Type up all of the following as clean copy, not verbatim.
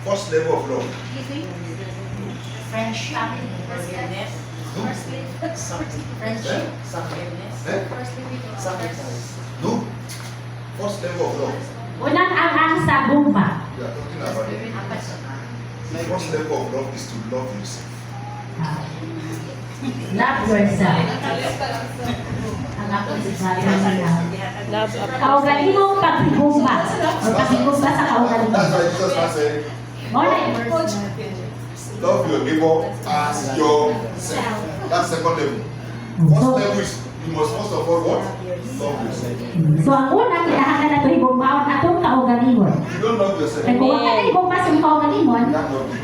First level of love. Friendship. Forgiveness. Friendship. Forgiveness. No. First level of love. Unang ang sa bomba. We are talking about the first level of love is to love yourself. Love yourself. Ang ako sasabi nila. Love up. Kaugali mo paghigumba. O paghigumba sa kaugali mo. That's why Jesus has said, love your neighbor as yourself. That's second level. First level is you must first of all what? Love yourself. So ang una, kinahanglan na ito higumbaon atong kaugalingon. If you don't love yourself, Kaya kung wala na higumba sa kaugalingon, you can't love you.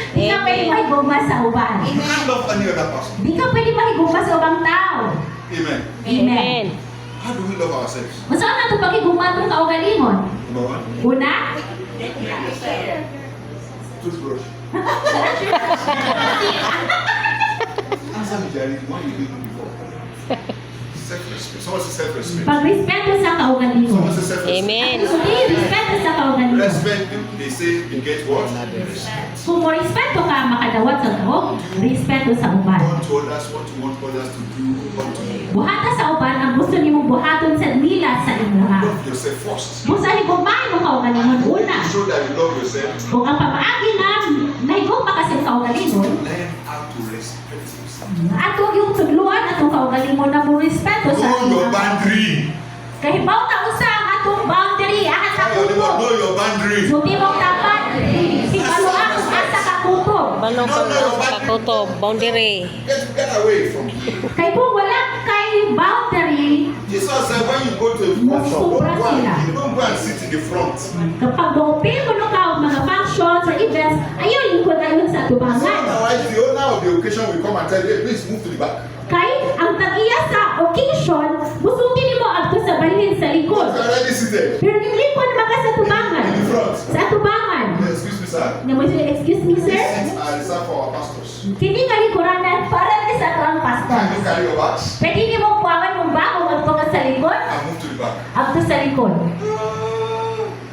di ka pwede mahigumba sa uban. You can't love any other person. Di ka pwede mahigumba sa ubang tao. Amen. Amen. How do we love ourselves? Masama na ito paghigumba atong kaugalingon. Number one, Una, toothbrush. Answer me, Jerry. What you did before? Self-respect. Someone say self-respect. pagrespeto sa kaugalingon. Someone say self-respect. Amen. Hindi, respeto sa kaugalingon. Respect, they say you get what? Respect. Kung mo respeto ka, makadawat sa tao, respeto sa uban. Want to others, what you want others to do unto you. Buhata sa uban, ang gusto nimo buhaton sa nila sa imuha. Love yourself first. Kung sa higumay mo kaugalingon, una. To show that you love yourself, Kung ang pamaagi na, nahigumba ka sa kaugalingon, learn how to respect yourself. ato yung tudluan atong kaugalingon na mo respeto sa Know your imuha. boundary. Kahibaw na usa ang atong boundary, aha sa Tell your neighbor, know kutob. your boundary. Suti mong tapat, si paluang asa ka kutob. Balo ko sa kutob. Boundary. Get away from here. Kay kung wala kay boundary, Jesus said when you go to a function, don't go and sit in the front. kapag doopin mo nung mga functions or events, ayun, lingkod ayun sa tubangan. Otherwise, the owner of the occasion will come and tell you, hey, please move to the back. Kay ang tag-iya sa occasion, busugin mo adto sa balhin sa But likod. you are already seated Pero nilipod naman ka sa tubangan. in the front. Sa tubangan. Excuse me, sir. Na mo siya, excuse me, These sir. seats are reserved for our pastors. Kini nga likoranan para ni sa tuang Can you pastor. carry your bags Pwede ni mo kuwangan mong bago adto ka sa likod, and move to the back? adto sa likod.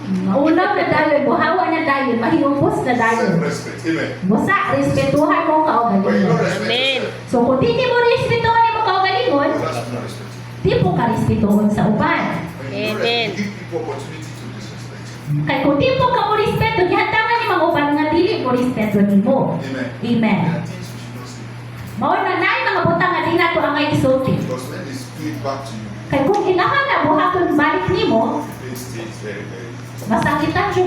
Maulaw na dayon, buhawa na dayon, mahiumpos na dayon. Self-respect. Amen. Busa, respetuhan mo When you don't kaugalingon. respect Amen. yourself, So kung di mo respetuhan mo kaugalingon, others will not respect you. di po ka respetuhon sa uban. When you don't Amen. respect, give people opportunity to disrespect you. Kaya kung di po ka mo respeto, gihantangan ni mga uban nga dili mo respeto nimo. Amen. Amen. There are things we should not say. Mao na nay mga butang nga di nato ang may isulti. Because when they speak back to you, Kaya kung ilahan na buhaton balik nimo, it stays very, very masakitan siya